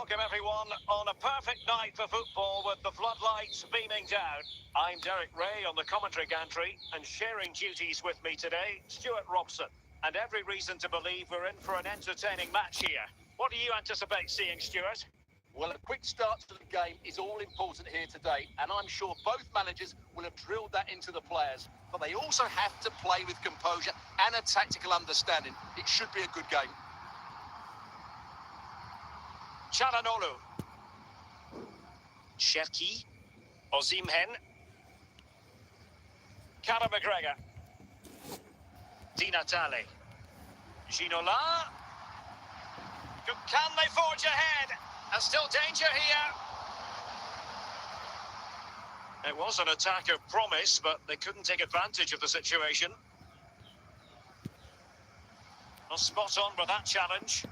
Welcome everyone on a perfect night for football with the floodlights beaming down. I'm Derek Ray on the commentary gantry, and sharing duties with me today, Stuart Robson. And every reason to believe we're in for an entertaining match here. What do you anticipate seeing, Stuart? Well, a quick start to the game is all important here today, and I'm sure both managers will have drilled that into the players. But they also have to play with composure and a tactical understanding. It should be a good game. Chalanolu. Cherki. Ozimhen. Cara McGregor. Di Natale. Ginola. Can they forge ahead? And still danger here. It was an attack of promise, but they couldn't take advantage of the situation. Well, spot on with that challenge.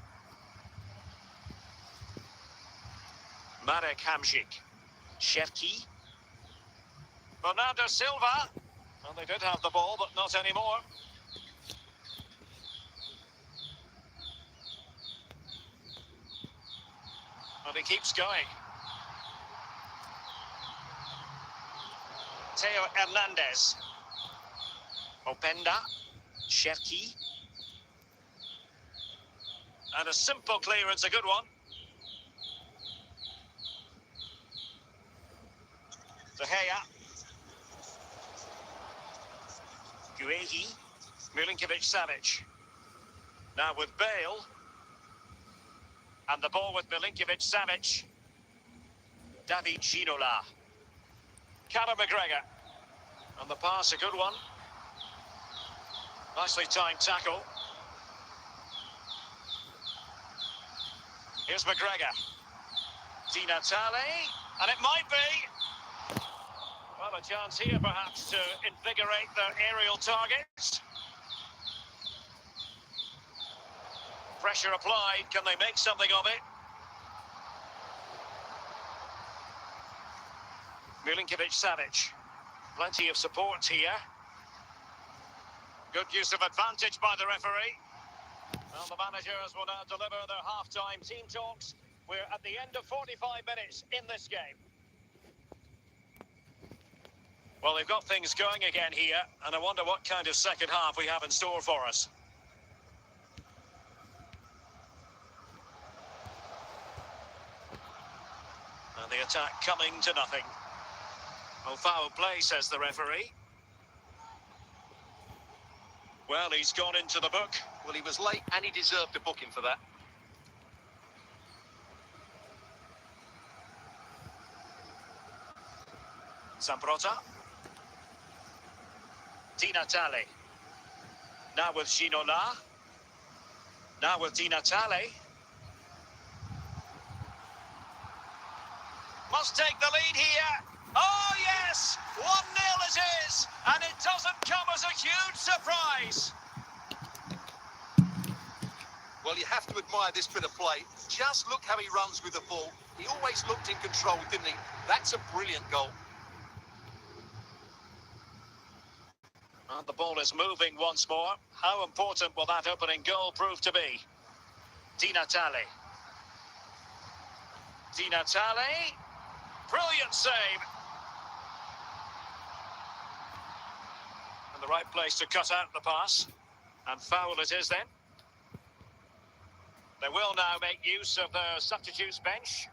Marek Hamsik. Cherki. Bernardo Silva. Well, they did have the ball, but not anymore. And he keeps going. Theo Hernandez. Openda. Cherki. And a simple clearance, a good one. De Gea. Guehi. Milinkovic-Savic. Now with Bale. And the ball with Milinkovic-Savic. David Ginola. Cara McGregor. And the pass, a good one. Nicely timed tackle. Here's McGregor. Di Natale. And it might be. Well, a chance here perhaps to invigorate their aerial targets. Pressure applied. Can they make something of it? Milinkovic-Savic. Plenty of support here. Good use of advantage by the referee. Well, the managers will now deliver their half-time team talks. We're at the end of 45 minutes in this game. Well, they've got things going again here, and I wonder what kind of second half we have in store for us. And the attack coming to nothing. Well, foul play, says the referee. Well, he's gone into the book. Well, he was late and he deserved a booking for that. Zambrota. Di Natale. Now with Ginola. Now with Di Natale. Must take the lead here. Oh, yes! 1-0 it is! And it doesn't come as a huge surprise. Well, you have to admire this bit of play. Just look how he runs with the ball. He always looked in control, didn't he? That's a brilliant goal. And the ball is moving once more. How important will that opening goal prove to be? Di Natale. Di Natale. Brilliant save. And the right place to cut out the pass. And foul it is then. They will now make use of their substitutes bench.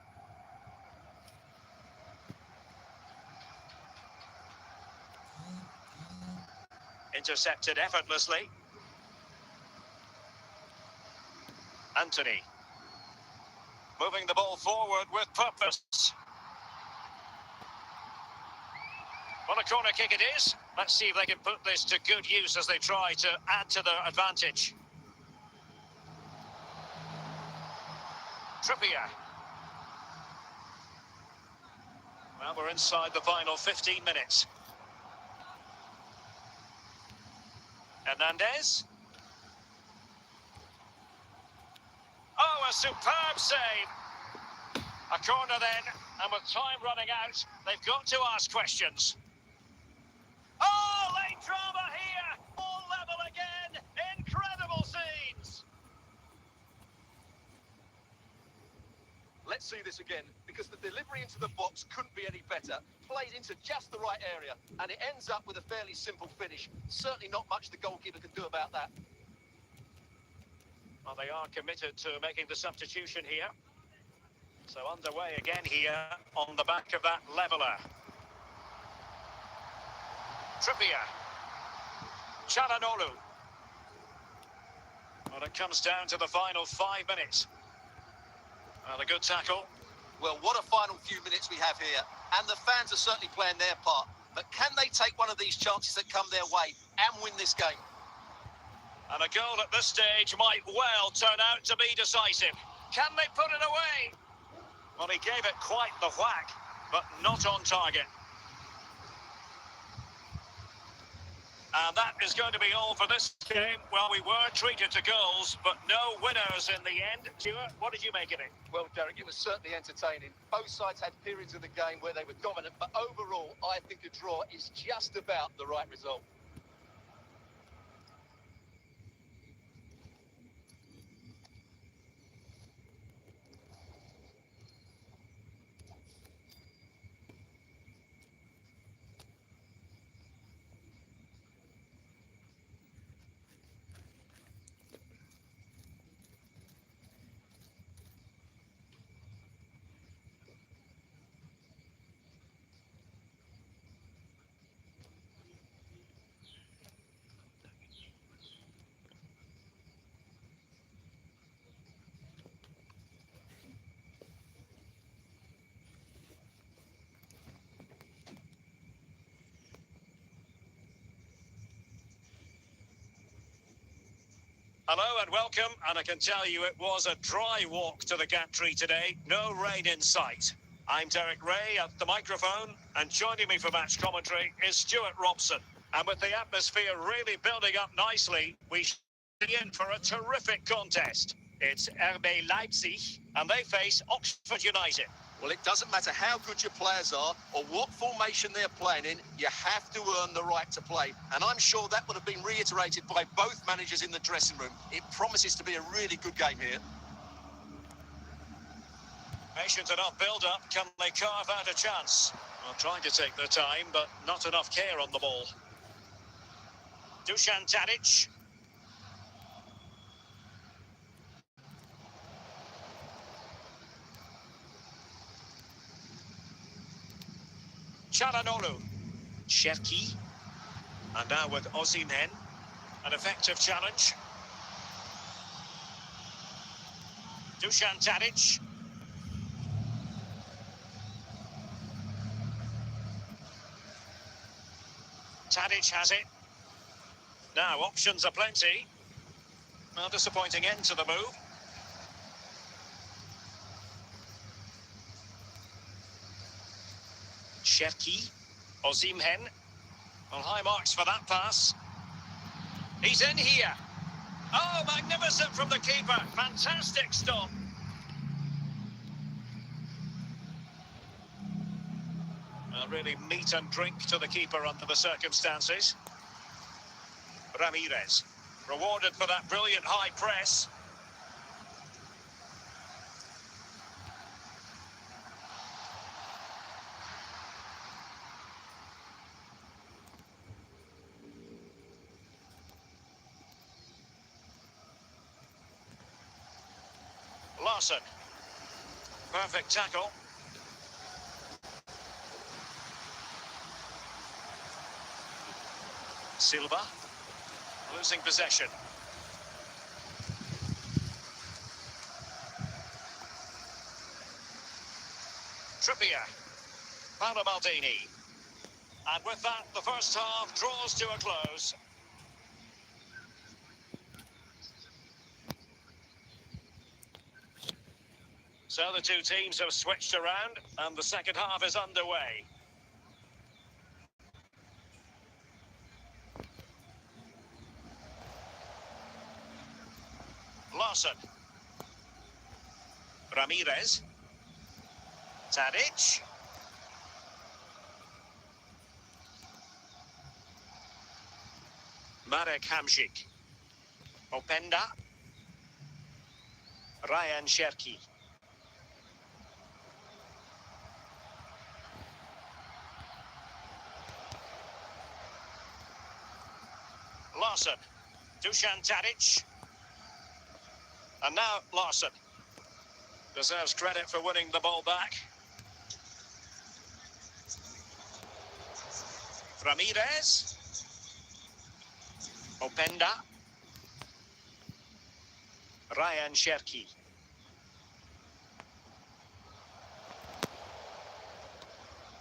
Intercepted effortlessly. Anthony. Moving the ball forward with purpose. Well, a corner kick it is. Let's see if they can put this to good use as they try to add to their advantage. Trippier. Well, we're inside the final 15 minutes. Hernandez. Oh, a superb save. A corner then, and with time running out, they've got to ask questions. Oh, late drama here. All level again. Incredible scenes. let's see this again, because the delivery into the box couldn't be any better. Played into just the right area, and it ends up with a fairly simple finish. Certainly not much the goalkeeper can do about that. Well, they are committed to making the substitution here. So underway again here on the back of that leveller. Trippier. Çalhanoğlu. Well, it comes down to the final 5 minutes. Well, a good tackle. Well, what a final few minutes we have here. And the fans are certainly playing their part. But can they take one of these chances that come their way and win this game? And a goal at this stage might well turn out to be decisive. Can they put it away? Well, he gave it quite the whack, but not on target. And that is going to be all for this game. Well, we were treated to goals, but no winners in the end. Stuart, what did you make of it? Well, Derek, it was certainly entertaining. Both sides had periods of the game where they were dominant, but overall, I think a draw is just about the right result. Hello and welcome, and I can tell you it was a dry walk to the gantry today. No rain in sight. I'm Derek Ray at the microphone, and joining me for match commentary is Stuart Robson. And with the atmosphere really building up nicely, we should be in for a terrific contest. It's RB Leipzig, and they face Oxford United. Well, it doesn't matter how good your players are or what formation they're playing in, you have to earn the right to play. And I'm sure that would have been reiterated by both managers in the dressing room. It promises to be a really good game here. Patient enough build-up, can they carve out a chance? Well, trying to take their time, but not enough care on the ball. Dusan Tadic. Çalhanoğlu. Şevki. And now with Osimhen. An effective challenge. Dusan Tadic. Tadic has it. Now options are plenty. Well, disappointing end to the move. Şevki, Osimhen. Well, high marks for that pass. He's in here. Oh, magnificent from the keeper. Fantastic stop. Really meat and drink to the keeper under the circumstances. Ramirez, rewarded for that brilliant high press. Larson. Perfect tackle. Silva. Losing possession. Trippier. Paolo Maldini. And with that, the first half draws to a close. So the two teams have switched around, and the second half is underway. Larson. Ramirez. Tadic. Marek Hamsik. Openda. Ryan Cherki. Larson. Dusan Tadic. And now Larson. Deserves credit for winning the ball back. Ramirez. Openda. Ryan Cherki.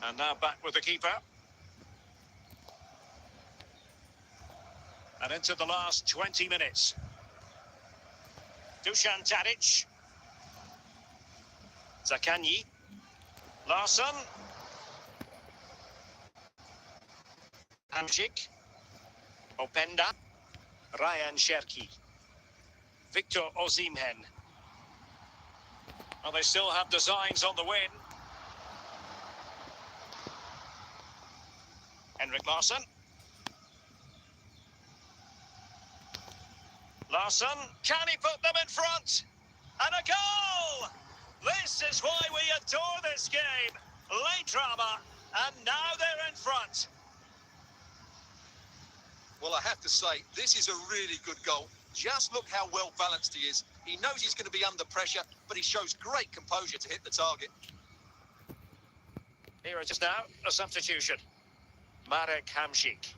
And now back with the keeper. And into the last 20 minutes. Dusan Tadic. Zakanyi. Larson. Hamšík. Openda. Ryan Cherki. Victor Osimhen. Well, they still have designs on the win. Henrik Larsson. Larsson, can he put them in front? And a goal! This is why we adore this game. Late drama, and now they're in front. Well, I have to say, this is a really good goal. Just look how well balanced he is. He knows he's going to be under pressure, but he shows great composure to hit the target. Here it is now, a substitution. Marek Hamšík.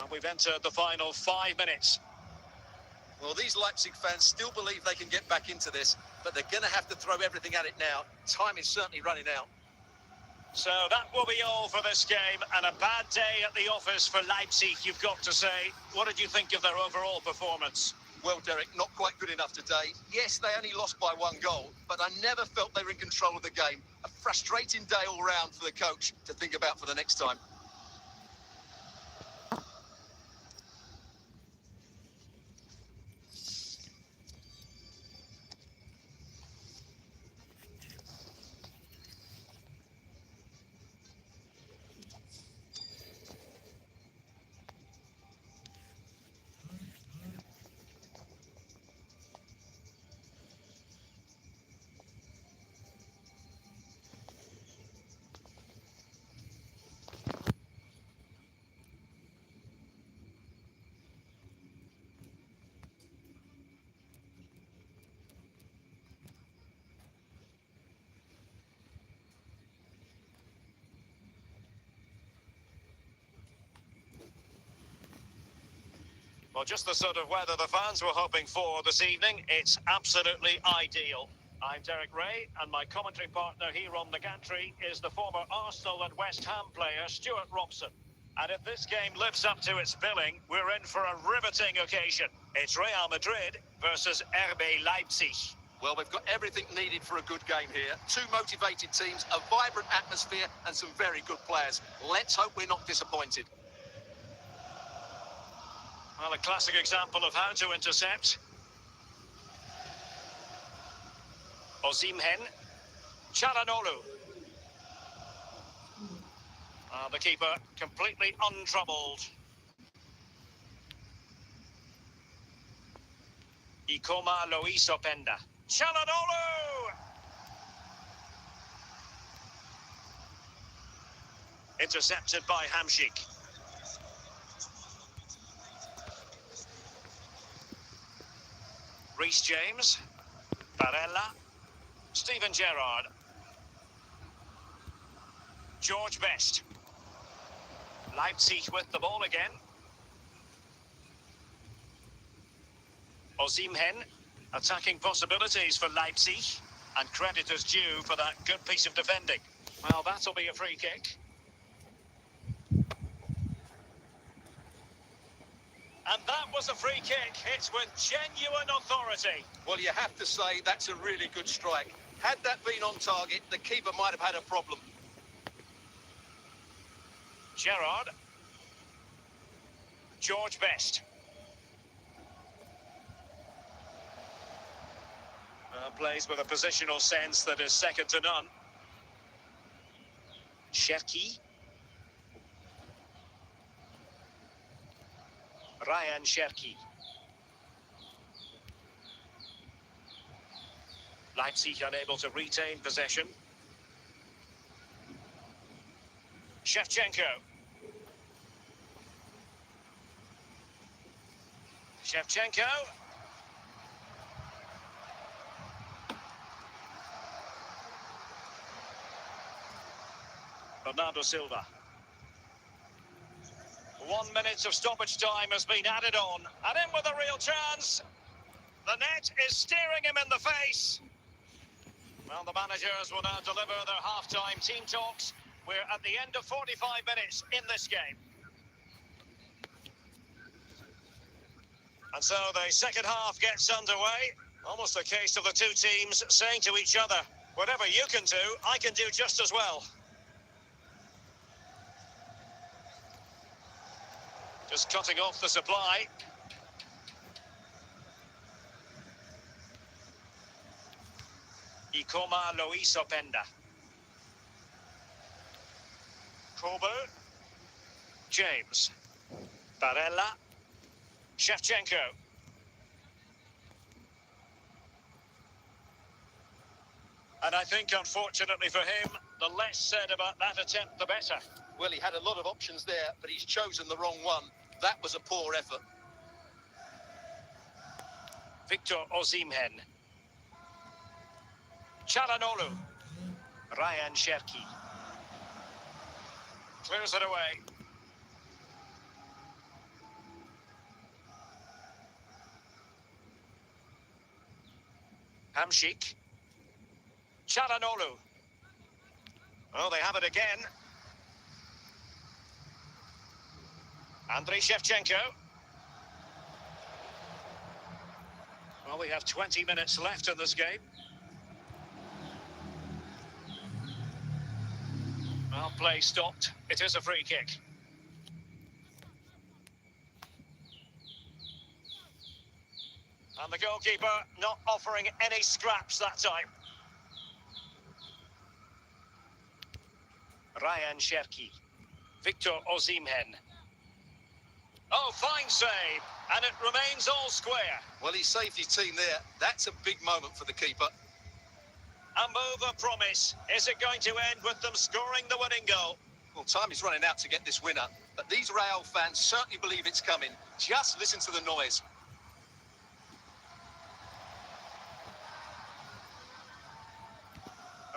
And we've entered the final 5 minutes. Well, these Leipzig fans still believe they can get back into this, but they're going to have to throw everything at it now. Time is certainly running out. So that will be all for this game, and a bad day at the office for Leipzig, you've got to say. What did you think of their overall performance? Well, Derek, not quite good enough today. Yes, they only lost by 1 goal, but I never felt they were in control of the game. A frustrating day all round for the coach to think about for the next time. Well, just the sort of weather the fans were hoping for this evening. It's absolutely ideal. I'm Derek Ray, and my commentary partner here on the gantry is the former Arsenal and West Ham player, Stuart Robson. And if this game lives up to its billing, we're in for a riveting occasion. It's Real Madrid versus RB Leipzig. Well, we've got everything needed for a good game here. 2 motivated teams, a vibrant atmosphere, and some very good players. Let's hope we're not disappointed. Well, a classic example of how to intercept. Osimhen. Çalhanoğlu. The keeper completely untroubled. Ikoma Luis Openda. Çalhanoğlu! Intercepted by Hamšík. Reece James, Barella, Steven Gerrard, George Best. Leipzig with the ball again. Osimhen, attacking possibilities for Leipzig, and credit is due for that good piece of defending. Well, that'll be a free kick. And that was a free kick hit with genuine authority. Well, you have to say that's a really good strike. Had that been on target, the keeper might have had a problem. Gerrard. George Best. Plays with a positional sense that is second to none. Cherki. Ryan Cherki. Leipzig unable to retain possession. Shevchenko. Shevchenko. Bernardo Silva. 1 minute of stoppage time has been added on. And in with a real chance. The net is staring him in the face. Well, the managers will now deliver their half-time team talks. We're at the end of 45 minutes in this game. And so the second half gets underway. Almost a case of the two teams saying to each other, whatever you can do, I can do just as well. Just cutting off the supply. Ikoma Luis Openda. Kobu. James. Barella. Shevchenko. And I think, unfortunately for him, the less said about that attempt, the better. Well, he had a lot of options there, but he's chosen the wrong one. That was a poor effort. Victor Osimhen. Çalhanoğlu. Ryan Cherki. Clears it away. Hamşik. Çalhanoğlu. Oh, they have it again. Andriy Shevchenko. Well, we have 20 minutes left in this game. Well, play stopped. It is a free kick. And the goalkeeper not offering any scraps that time. Ryan Cherki. Victor Osimhen. Oh, fine save. And it remains all square. Well, he saved his team there. That's a big moment for the keeper. A move of promise. Is it going to end with them scoring the winning goal? Well, time is running out to get this winner. But these Real fans certainly believe it's coming. Just listen to the noise.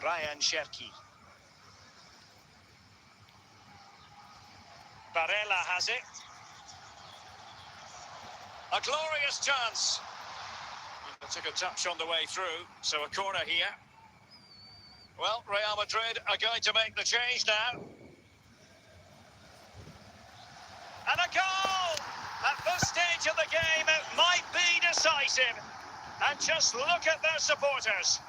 Ryan Cherki. Barella has it. A glorious chance. It took a touch on the way through, so a corner here. Well, Real Madrid are going to make the change now. And a goal! At this stage of the game, it might be decisive. And just look at their supporters.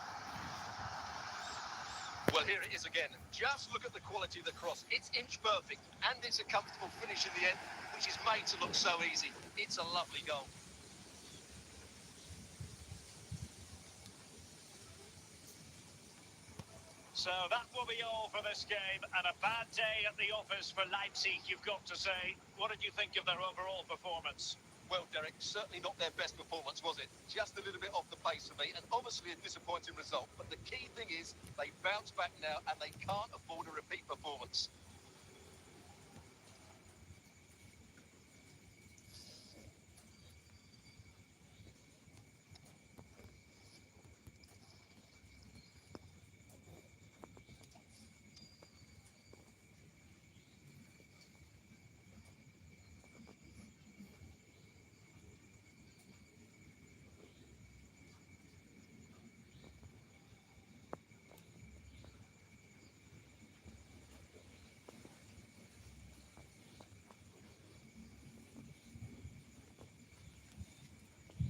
Well, here it is again. Just look at the quality of the cross. It's inch perfect, and it's a comfortable finish in the end, which is made to look so easy. It's a lovely goal. So that will be all for this game, and a bad day at the office for Leipzig, you've got to say. What did you think of their overall performance? Well, Derek, certainly not their best performance, was it? Just a little bit off the pace for me, and obviously a disappointing result. But the key thing is they bounce back now, and they can't afford a repeat performance.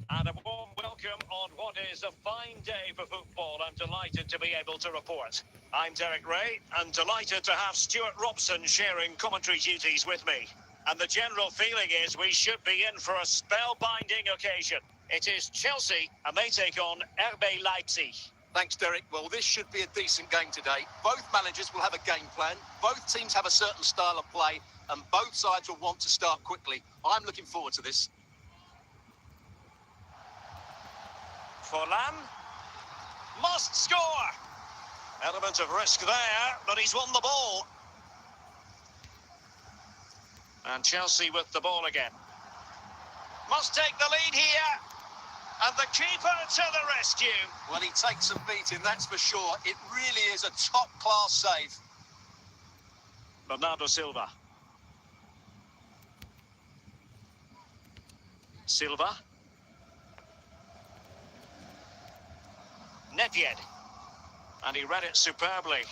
And a warm welcome on what is a fine day for football. I'm delighted to be able to report. I'm Derek Ray, and delighted to have Stuart Robson sharing commentary duties with me. And the general feeling is we should be in for a spellbinding occasion. It is Chelsea, and they take on RB Leipzig. Thanks, Derek. Well, this should be a decent game today. Both managers will have a game plan. Both teams have a certain style of play, and both sides will want to start quickly. I'm looking forward to this. Forlan must score. Element of risk there, but he's won the ball. And Chelsea with the ball again. Must take the lead here. And the keeper to the rescue. Well, he takes a beating, that's for sure. It really is a top-class save. Bernardo Silva. Silva. Nedved. And he read it superbly.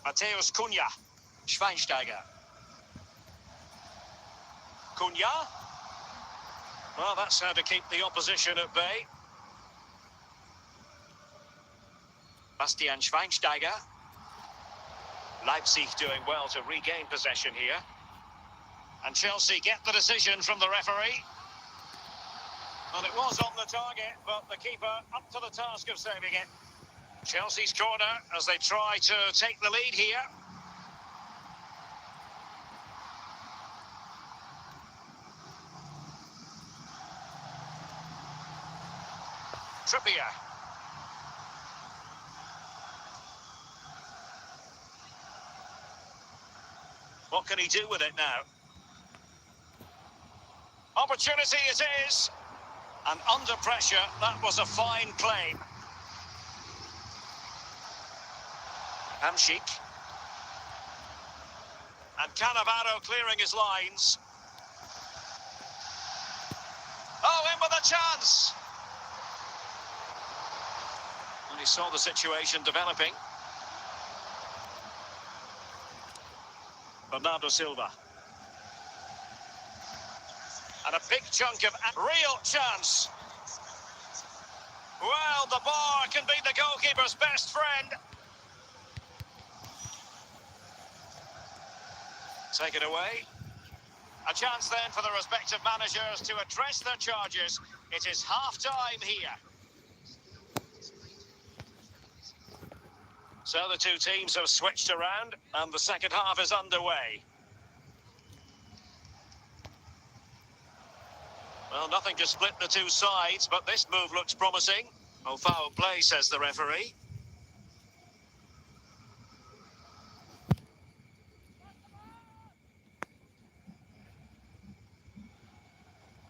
Matthäus Cunha. Schweinsteiger. Cunha. Well, that's how to keep the opposition at bay. Bastian Schweinsteiger. Leipzig doing well to regain possession here. And Chelsea get the decision from the referee. Well, it was on the target, but the keeper up to the task of saving it. Chelsea's corner as they try to take the lead here. Trippier. What can he do with it now? Opportunity it is. And under pressure, that was a fine claim. Hamšík. And Cannavaro clearing his lines. Oh, in with a chance. And he saw the situation developing. Bernardo Silva. And a big chunk of real chance. Well, the bar can be the goalkeeper's best friend. Take it away. A chance then for the respective managers to address their charges. It is half-time here. So the two teams have switched around and the second half is underway. Well, nothing to split the two sides, but this move looks promising. Oh, foul play, says the referee.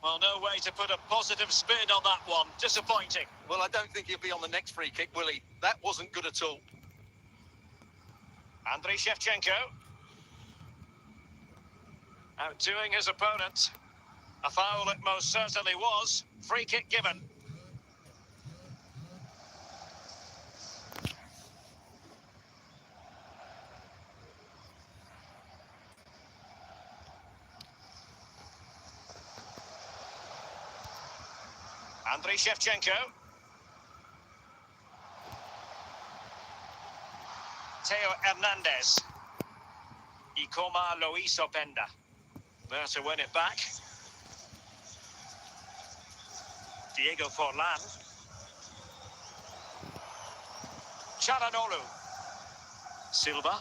Well, no way to put a positive spin on that one. Disappointing. Well, I don't think he'll be on the next free kick, will he? That wasn't good at all. Andriy Shevchenko. Outdoing his opponent. A foul it most certainly was. Free kick given. Andriy Shevchenko. Theo Hernandez. Ikoma Luis Openda. There to win it back. Diego Forlan. Çalhanoğlu. Silva.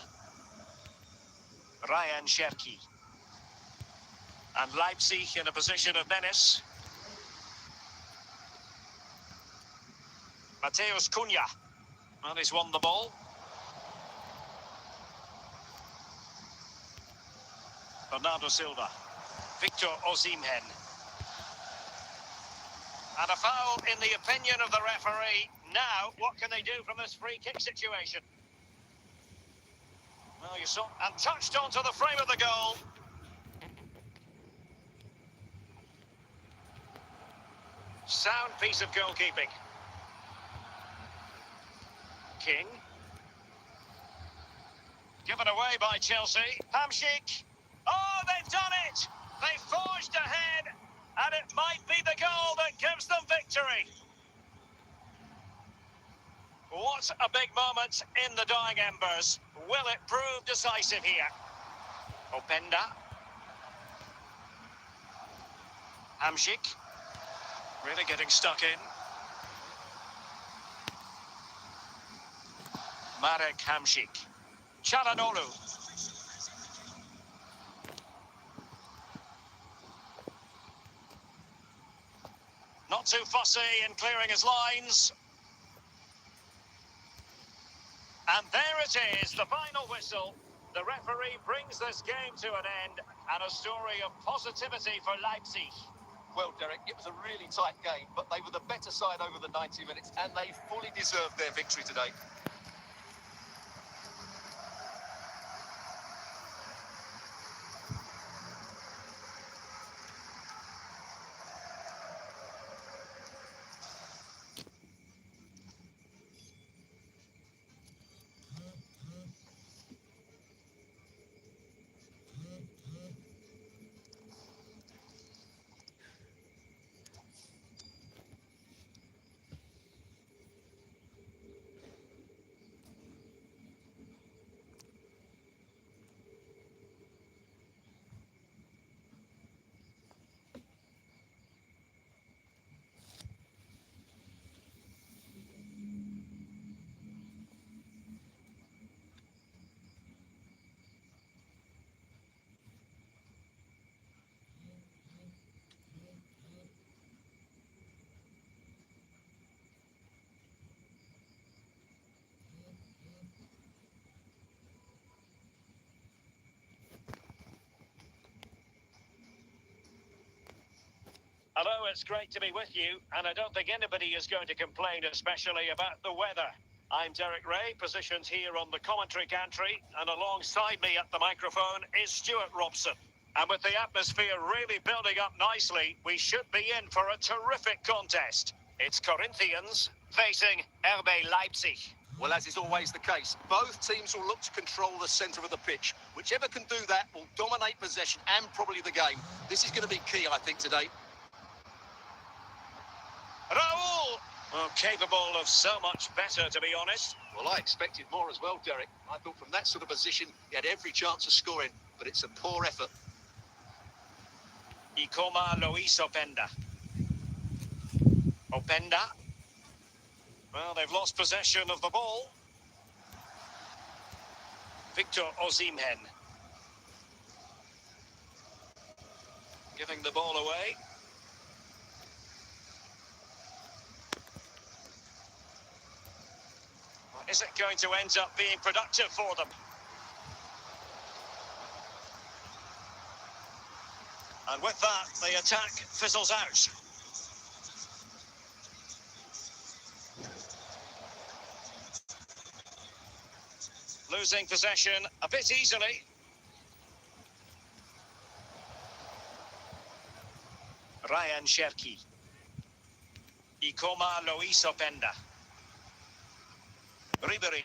Ryan Cherki. And Leipzig in a position of menace. Matthäus Cunha. Well, he's won the ball. Bernardo Silva. Victor Osimhen. And a foul in the opinion of the referee. Now, what can they do from this free kick situation? Well, you saw, and touched onto the frame of the goal. Sound piece of goalkeeping. King. Given away by Chelsea. Hamšík. Oh, they've done it! They forged ahead, and it might be the goal that gives them victory. What a big moment in the dying embers. Will it prove decisive here? Openda. Hamšík. Really getting stuck in. Marek Hamšík. Çalhanoğlu. Not too fussy in clearing his lines. And there it is, the final whistle. The referee brings this game to an end, and a story of positivity for Leipzig. Well, Derek, it was a really tight game, but they were the better side over the 90 minutes, and they fully deserved their victory today. Hello, it's great to be with you, and I don't think anybody is going to complain, especially about the weather. I'm Derek Ray, positioned here on the commentary gantry, and alongside me at the microphone is Stuart Robson. And with the atmosphere really building up nicely, we should be in for a terrific contest. It's Corinthians facing RB Leipzig. Well, as is always the case, both teams will look to control the centre of the pitch. Whichever can do that will dominate possession and probably the game. This is going to be key, I think, today. Raul! Well, capable of so much better, to be honest. Well, I expected more as well, Derek. I thought from that sort of position, he had every chance of scoring, but it's a poor effort. Ikoma Luis Openda. Openda. Well, they've lost possession of the ball. Victor Osimhen. Giving the ball away. Is it going to end up being productive for them? And with that, the attack fizzles out. Losing possession a bit easily. Ryan Cherki. Ikoma Luis Openda. Ribery.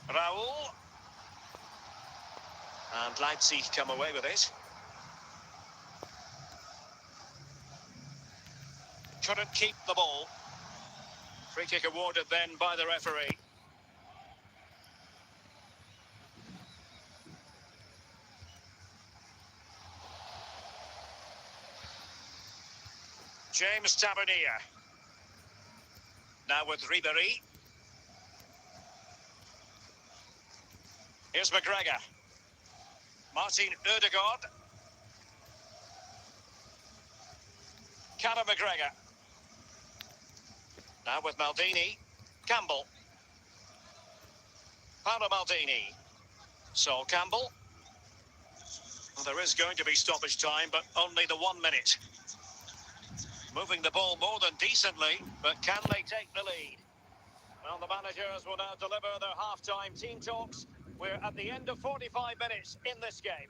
Raul. And Leipzig come away with it. Couldn't keep the ball. Free kick awarded then by the referee. James Tavernier. Now with Ribery. Here's McGregor. Martin Ødegaard. Conor McGregor. Now with Maldini. Campbell. Paolo Maldini. Sol Campbell. Well, there is going to be stoppage time, but only the 1 minute. Moving the ball more than decently, but can they take the lead? Well, the managers will now deliver their half-time team talks. We're at the end of 45 minutes in this game.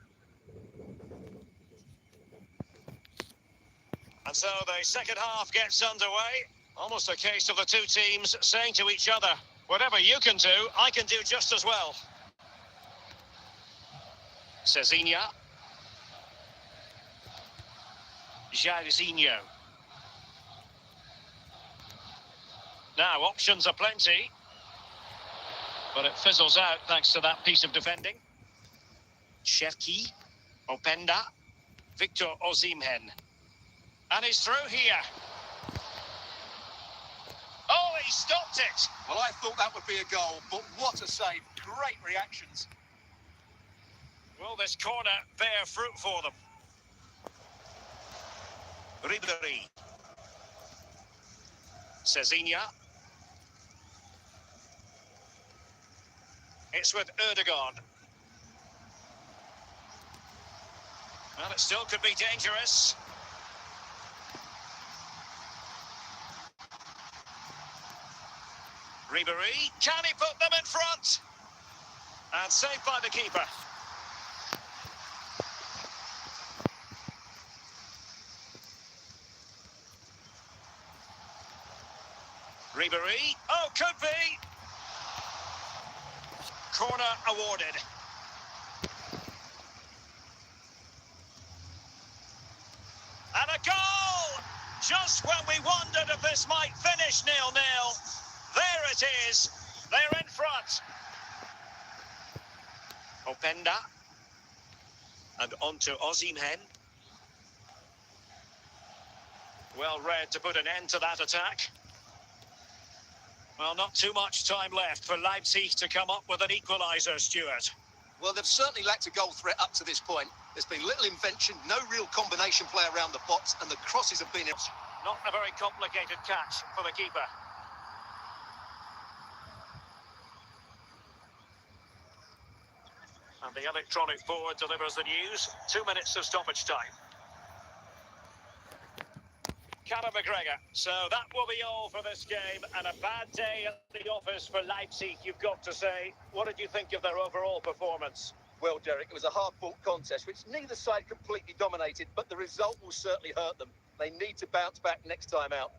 And so the second half gets underway. Almost a case of the two teams saying to each other, whatever you can do, I can do just as well. Cezinha. Jairzinho. Now, options are plenty. But it fizzles out thanks to that piece of defending. Cherki. Openda. Victor Osimhen. And he's through here. Oh, he stopped it. Well, I thought that would be a goal, but what a save. Great reactions. Will this corner bear fruit for them? Ribery. Cezinha. It's with Erdogan. Well, it still could be dangerous. Ribery, can he put them in front? And saved by the keeper. Ribery, oh, could be. Corner awarded. And a goal! Just when we wondered if this might finish 0-0. There it is. They're in front. Openda. And on to Osimhen. Well read to put an end to that attack. Well, not too much time left for Leipzig to come up with an equaliser, Stuart. Well, they've certainly lacked a goal threat up to this point. There's been little invention, no real combination play around the box, and the crosses have been... Not a very complicated catch for the keeper. And the electronic board delivers the news. 2 minutes of stoppage time. Conor McGregor. So that will be all for this game, and a bad day at the office for Leipzig, you've got to say. What did you think of their overall performance? Well, Derek, it was a hard-fought contest, which neither side completely dominated, but the result will certainly hurt them. They need to bounce back next time out.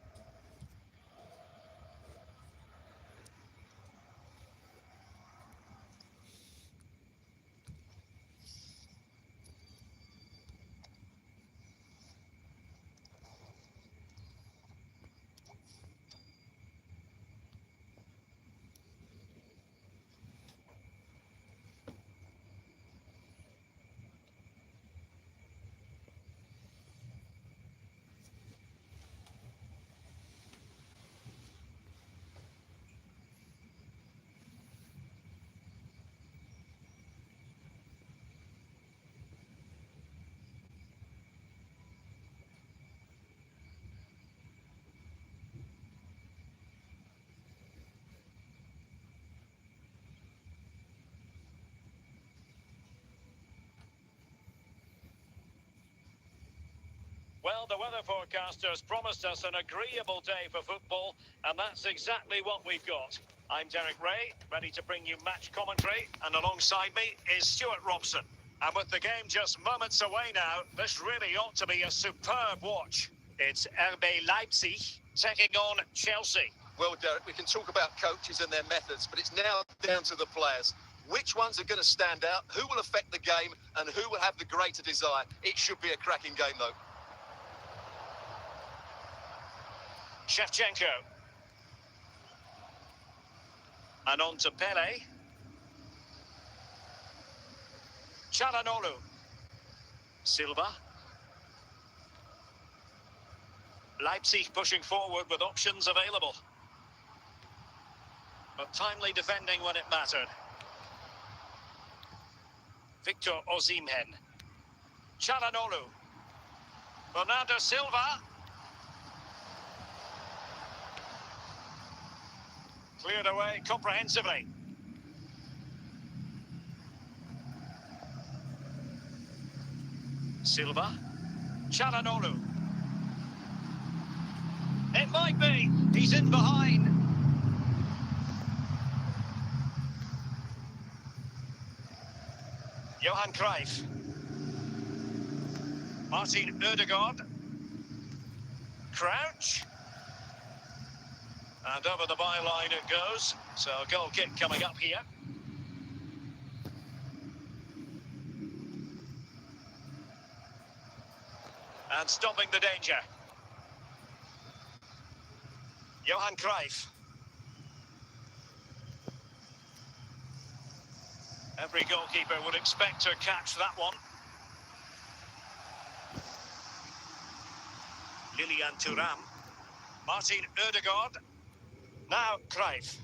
Well, the weather forecasters promised us an agreeable day for football, and that's exactly what we've got. I'm Derek Ray, ready to bring you match commentary, and alongside me is Stuart Robson. And with the game just moments away now, this really ought to be a superb watch. It's RB Leipzig taking on Chelsea. Well, Derek, we can talk about coaches and their methods, but it's now down to the players. Which ones are going to stand out, who will affect the game, and who will have the greater desire? It should be a cracking game, though. Shevchenko. And on to Pele. Çalhanoğlu. Silva. Leipzig pushing forward with options available. But timely defending when it mattered. Victor Osimhen. Çalhanoğlu. Bernardo Silva. Cleared away comprehensively. Silva. Çalhanoğlu. It might be. He's in behind. Johan Cruyff. Martin Ødegaard. Crouch. And over the byline it goes. So a goal kick coming up here. And stopping the danger. Johan Cruyff. Every goalkeeper would expect to catch that one. Lilian Thuram. Martin Ødegaard. Now Cruyff.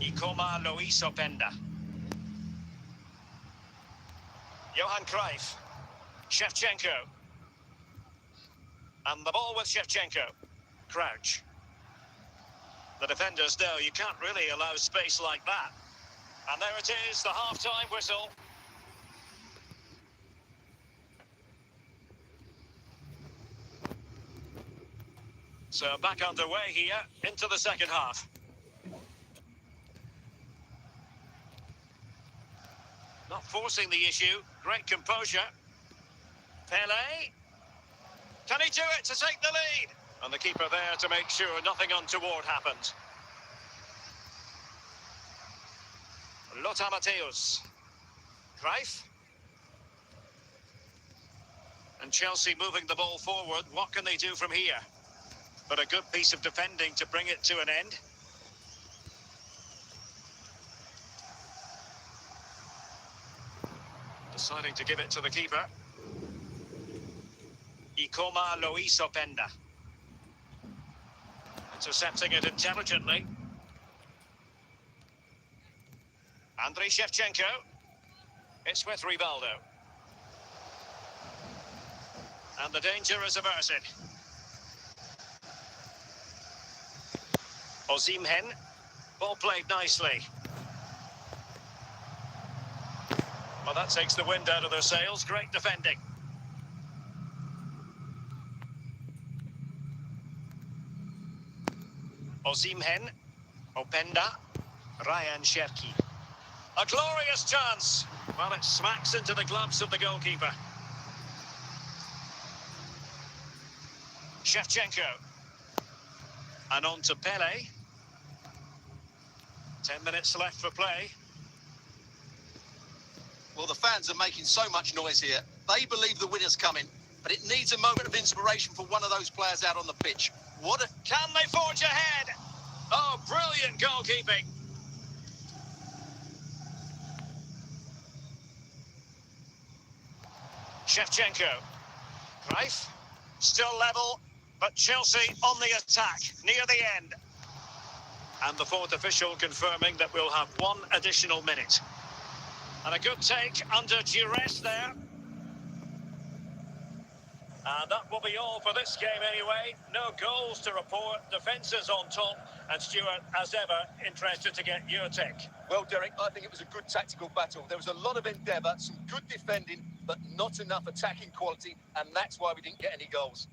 Ikoma Luis Openda. Johan Cruyff. Shevchenko. And the ball with Shevchenko. Crouch. The defenders know you can't really allow space like that. And there it is, the half-time whistle. So back underway here, into the second half. Not forcing the issue, great composure. Pele. Can he do it to take the lead? And the keeper there to make sure nothing untoward happens. Lothar Matthäus. Greif. And Chelsea moving the ball forward. What can they do from here? But a good piece of defending to bring it to an end. Deciding to give it to the keeper. Ikoma Lois Openda. Intercepting it intelligently. Andriy Shevchenko. It's with Rivaldo. And the danger is averted. Osimhen. Ball played nicely. Well, that takes the wind out of their sails. Great defending. Osimhen. Openda. Ryan Cherki. A glorious chance. Well, it smacks into the gloves of the goalkeeper. Shevchenko. And on to Pele. 10 minutes left for play. Well, the fans are making so much noise here. They believe the winner's coming, but it needs a moment of inspiration for one of those players out on the pitch. Can they forge ahead? Oh, brilliant goalkeeping. Shevchenko. Greif. Still level, but Chelsea on the attack, near the end. And the fourth official confirming that we'll have one additional minute. And a good take under duress there. And that will be all for this game anyway. No goals to report, defences on top. And Stuart, as ever, interested to get your take. Well, Derek, I think it was a good tactical battle. There was a lot of endeavour, some good defending, but not enough attacking quality, and that's why we didn't get any goals.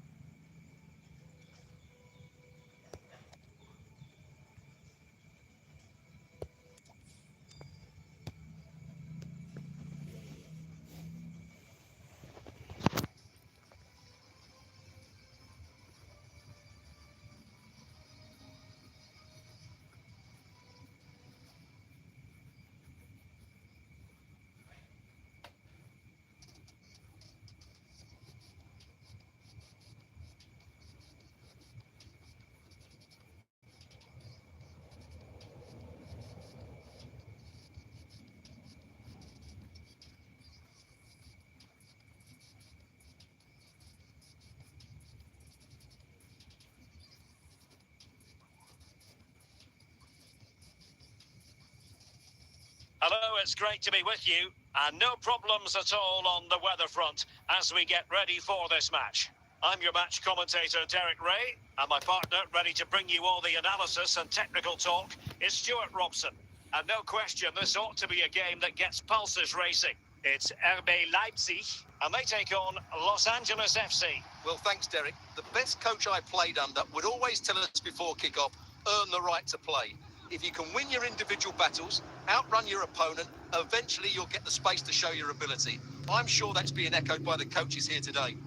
Hello, it's great to be with you, and no problems at all on the weather front as we get ready for this match. I'm your match commentator, Derek Ray, and my partner, ready to bring you all the analysis and technical talk, is Stuart Robson. And no question, this ought to be a game that gets pulses racing. It's RB Leipzig, and they take on Los Angeles FC. Well, thanks, Derek. The best coach I played under would always tell us before kick-off, earn the right to play. If you can win your individual battles, outrun your opponent, eventually you'll get the space to show your ability. I'm sure that's being echoed by the coaches here today.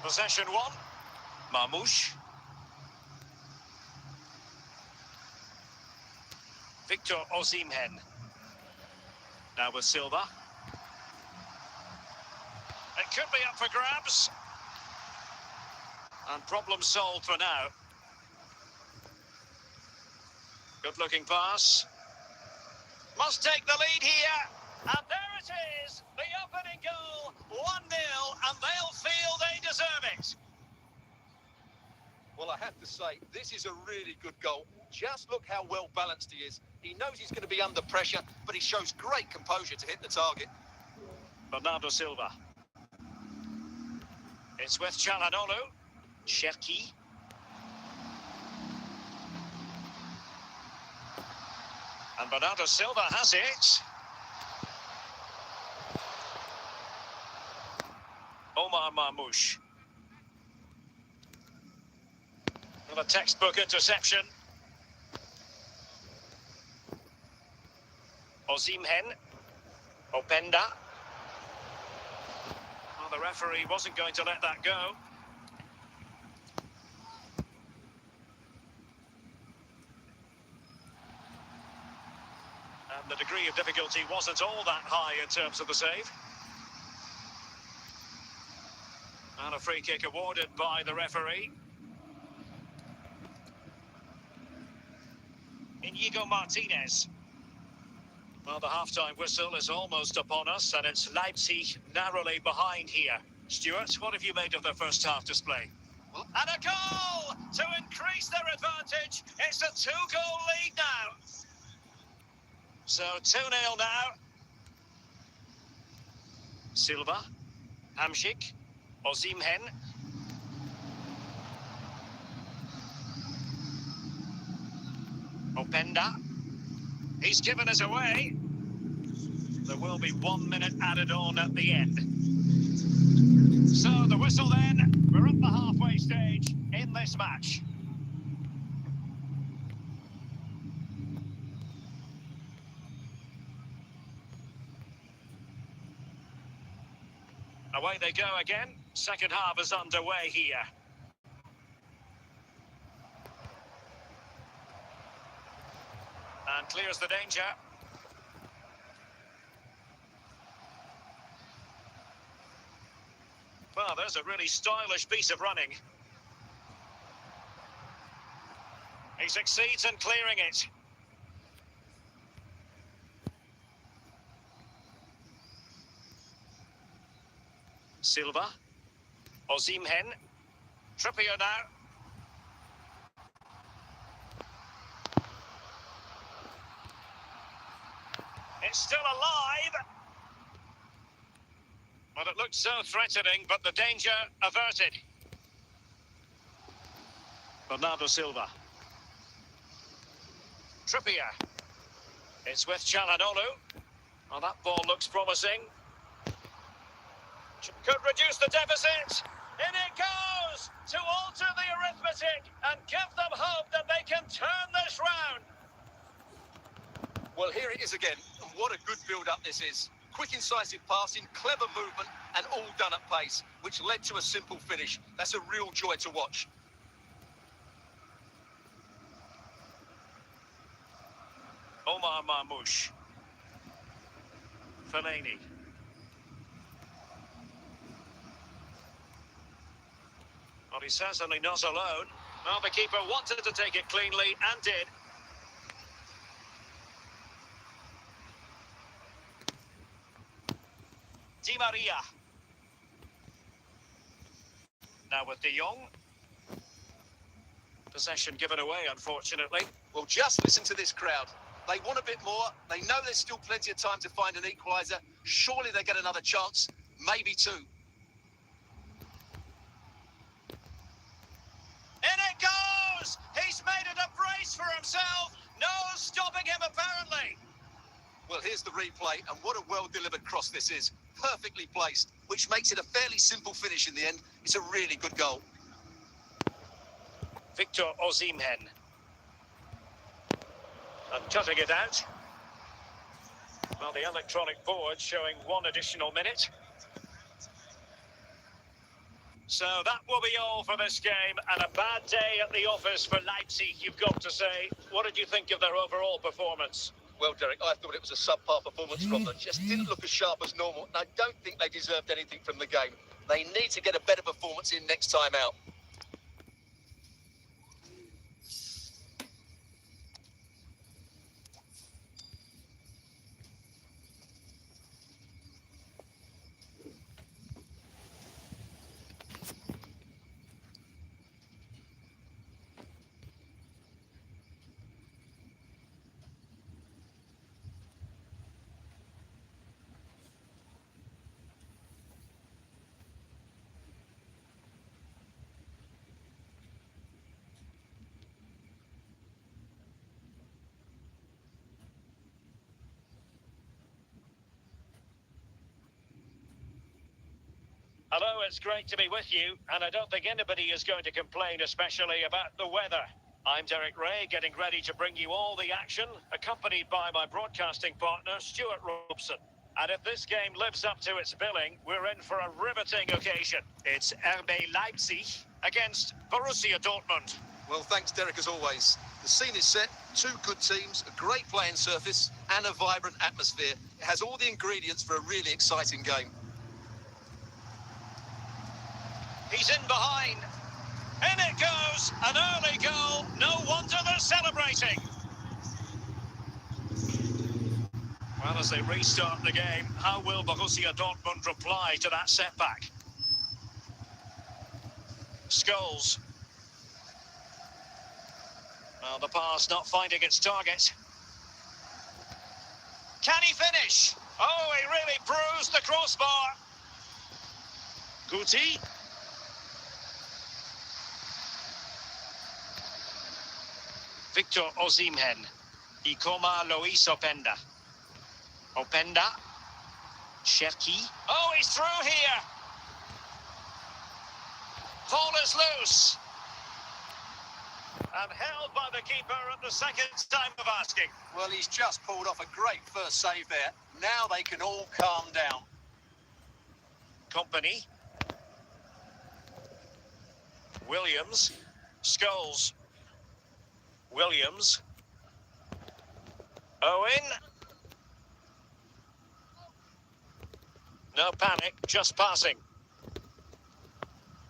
Possession one. Marmouche. Victor Osimhen. Now with Silva. It could be up for grabs. And problem solved for now. Good-looking pass. Must take the lead here. And there it is. The opening goal. 1-0. And they'll feel they deserve it. Well, I have to say, this is a really good goal. Just look how well balanced he is. He knows he's going to be under pressure, but he shows great composure to hit the target. Bernardo Silva. It's with Çalhanoğlu. Cherki. And Bernardo Silva has it. Omar Marmoush. Another textbook interception. Osimhen. Openda. Well, the referee wasn't going to let that go. And the degree of difficulty wasn't all that high in terms of the save. And a free kick awarded by the referee. Inigo Martinez. Well, the half-time whistle is almost upon us, and it's Leipzig narrowly behind here. Stuart, what have you made of their first half display? Well, And a goal to increase their advantage. It's a 2-goal lead now. So 2-0 now. Silva, Hamšík, Osimhen. Openda. He's given us away. There will be 1 minute added on at the end. So the whistle then. We're at the halfway stage in this match. Away they go again. Second half is underway here. And clears the danger. Well, there's a really stylish piece of running. He succeeds in clearing it. Silva. Osimhen. Trippier now. It's still alive. Well, it looked so threatening, but the danger averted. Bernardo Silva. Trippier. It's with Çalhanoğlu. Well, that ball looks promising. Could reduce the deficit. In it goes to alter the arithmetic and give them hope that they can turn this round. Well, here it is again. What a good build-up this is. Quick, incisive passing, clever movement, and all done at pace, which led to a simple finish. That's a real joy to watch. Omar Marmoush. Fellaini. Well, he's certainly not alone. Well, the keeper wanted to take it cleanly and did. Di Maria. Now with De Jong. Possession given away, unfortunately. Well, just listen to this crowd. They want a bit more. They know there's still plenty of time to find an equaliser. Surely they get another chance, maybe two. In it goes! He's made it a brace for himself. No stopping him, apparently. Well, here's the replay, and what a well-delivered cross this is. Perfectly placed, which makes it a fairly simple finish in the end. It's a really good goal. Victor Osimhen. And cutting it out. Well, the electronic board showing 1 additional minute. So that will be all for this game, and a bad day at the office for Leipzig, you've got to say. What did you think of their overall performance? Well, Derek, I thought it was a subpar performance from them. Just didn't look as sharp as normal, and I don't think they deserved anything from the game. They need to get a better performance in next time out. Hello, it's great to be with you, and I don't think anybody is going to complain, especially about the weather. I'm Derek Ray, getting ready to bring you all the action, accompanied by my broadcasting partner, Stuart Robson. And if this game lives up to its billing, we're in for a riveting occasion. It's RB Leipzig against Borussia Dortmund. Well, thanks, Derek, as always. The scene is set, two good teams, a great playing surface, and a vibrant atmosphere. It has all the ingredients for a really exciting game. He's in behind. In it goes, an early goal. No wonder they're celebrating. Well, as they restart the game, how will Borussia Dortmund reply to that setback? Scholes. Well, the pass not finding its target. Can he finish? Oh, he really bruised the crossbar. Guti. Victor Osimhen. Ikoma Lois Openda. Openda. Cherki. Oh, he's through here. Ball is loose. And held by the keeper at the second time of asking. Well, he's just pulled off a great first save there. Now they can all calm down. Company. Williams. Scholes. Williams. Owen. No panic, just passing.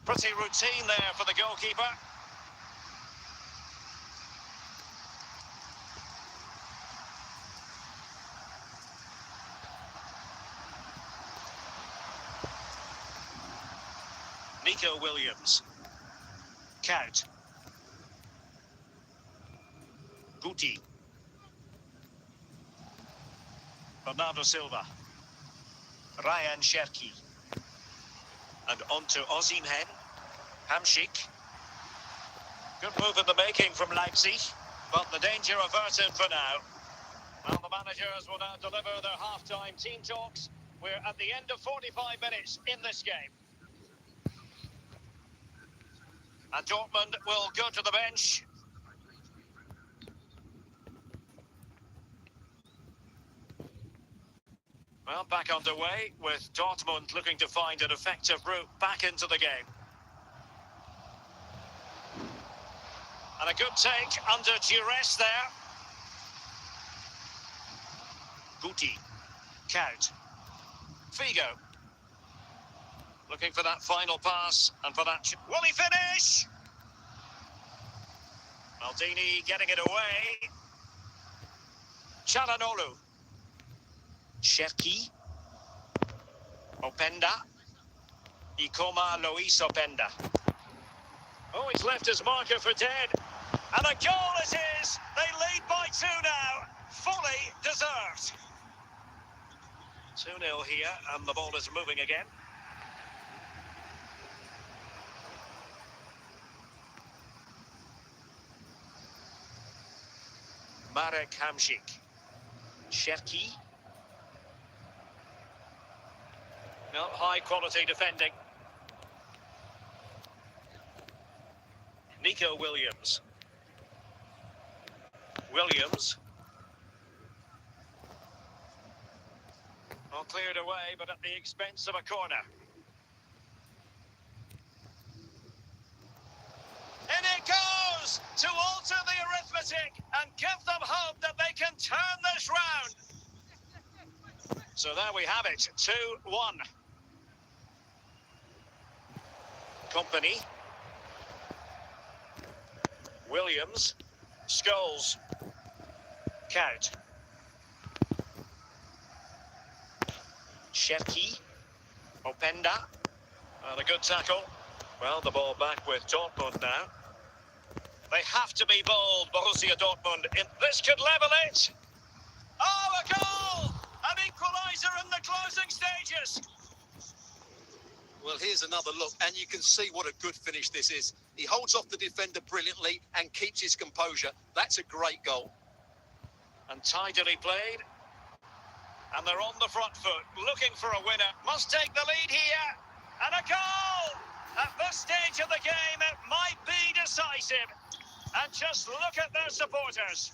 Pretty routine there for the goalkeeper. Nico Williams. Count. Guti. Bernardo Silva. Ryan Cherki. And on to Osimhen. Hamsik. Good move in the making from Leipzig, but the danger averted for now. Well, the managers will now deliver their half-time team talks. We're at the end of 45 minutes in this game. And Dortmund will go to the bench. Well, back underway with Dortmund looking to find an effective route back into the game. And a good take under duress there. Guti. Count. Figo. Looking for that final pass and for that... Will he finish? Maldini getting it away. Çalhanoğlu. Cherki. Openda. Ikoma Lois Openda. Oh, he's left his marker for dead. And a goal it is! They lead by 2 now. Fully deserved. 2-0 here, and the ball is moving again. Marek Hamsik. Cherki. No, high quality defending. Nico Williams. Williams. Well, cleared away, but at the expense of a corner. And it goes to alter the arithmetic and give them hope that they can turn this round. So there we have it, 2-1. Company. Williams. Scholes. Count. Cherki. Openda. And a good tackle. Well, the ball back with Dortmund now. They have to be bold, Borussia Dortmund. This could level it. Oh, a goal! An equaliser in the closing stages. Well, here's another look, and you can see what a good finish this is. He holds off the defender brilliantly and keeps his composure. That's a great goal. And tidily played. And they're on the front foot, looking for a winner. Must take the lead here. And a goal! At this stage of the game, it might be decisive. And just look at their supporters.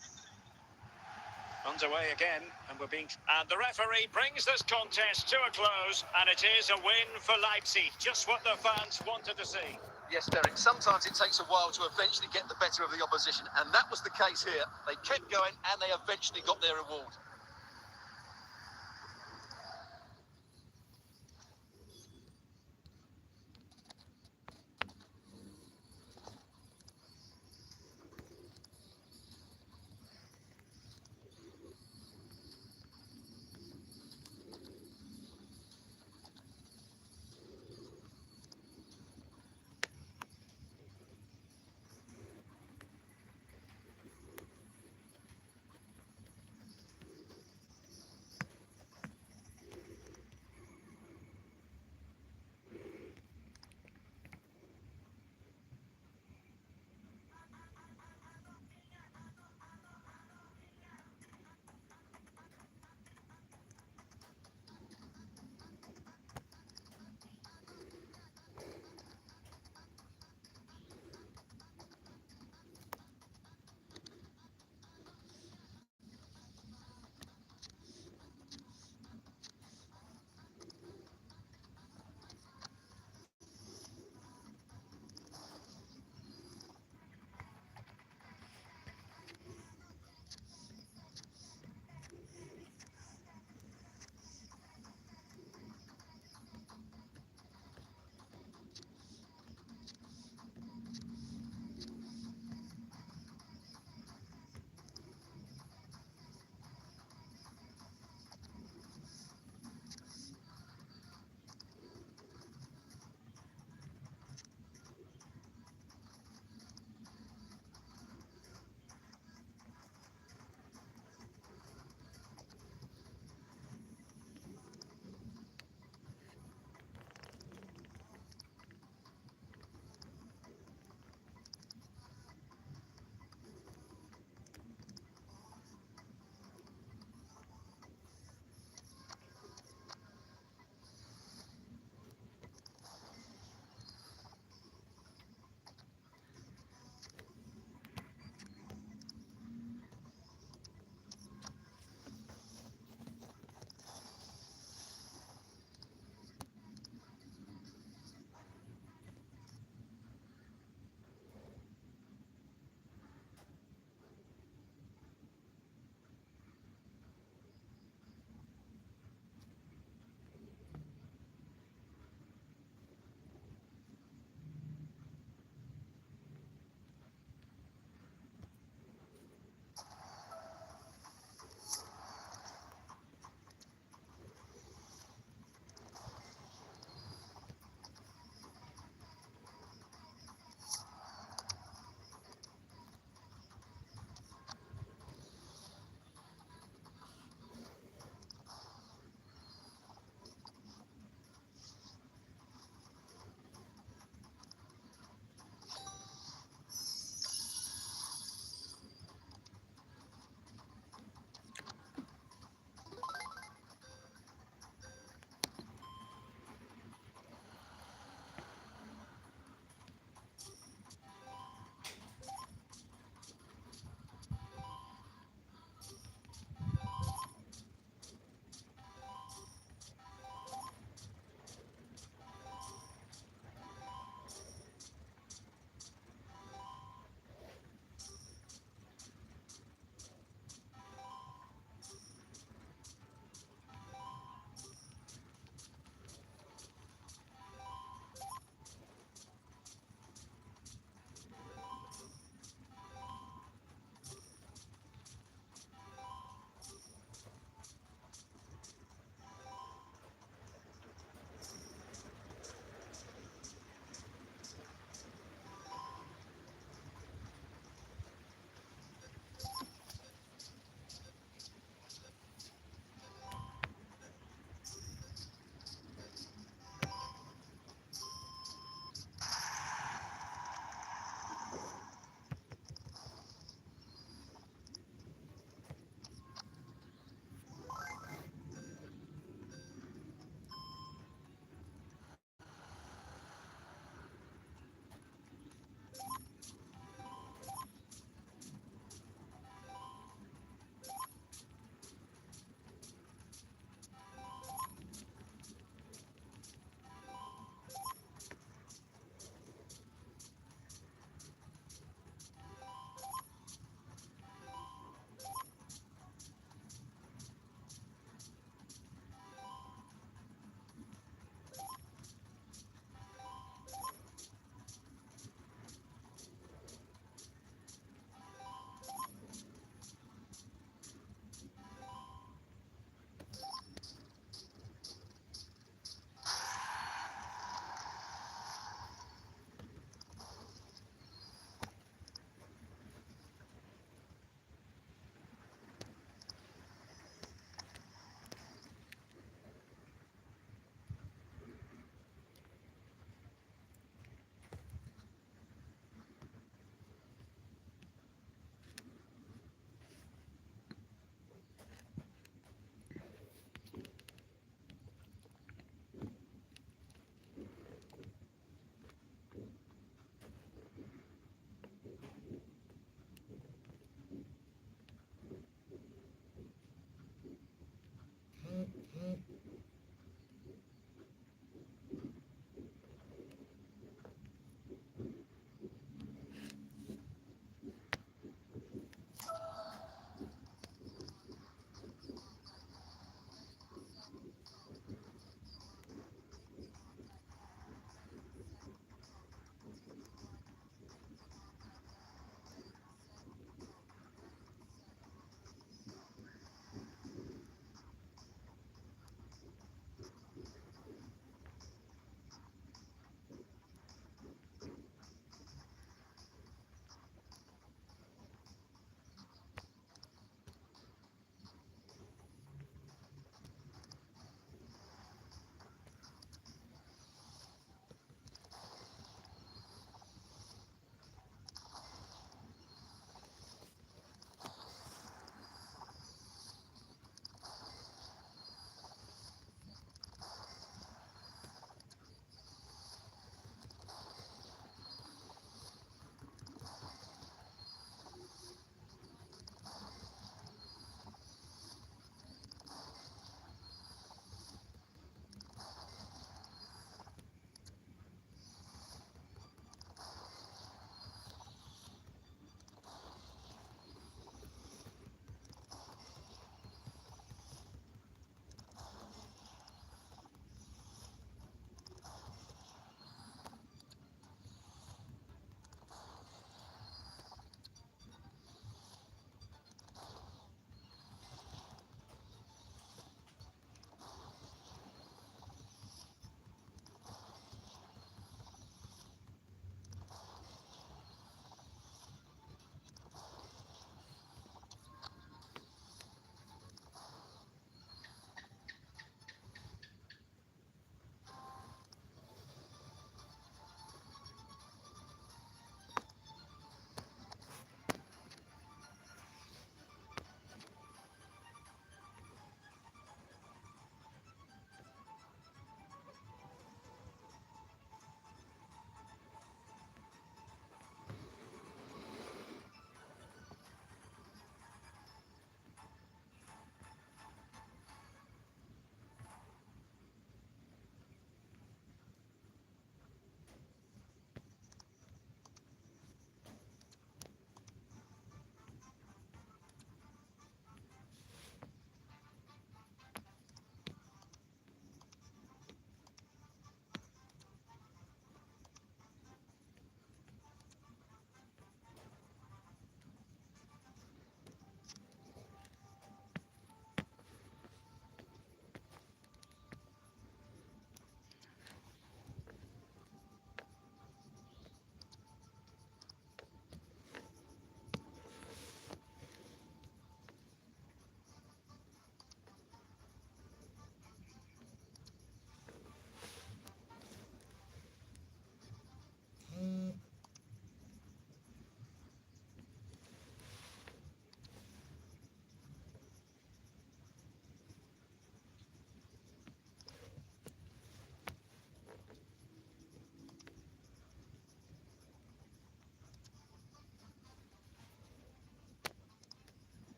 Underway again, and And the referee brings this contest to a close, and it is a win for Leipzig. Just what the fans wanted to see. Yes, Derek, sometimes it takes a while to eventually get the better of the opposition, and that was the case here. They kept going, and they eventually got their reward.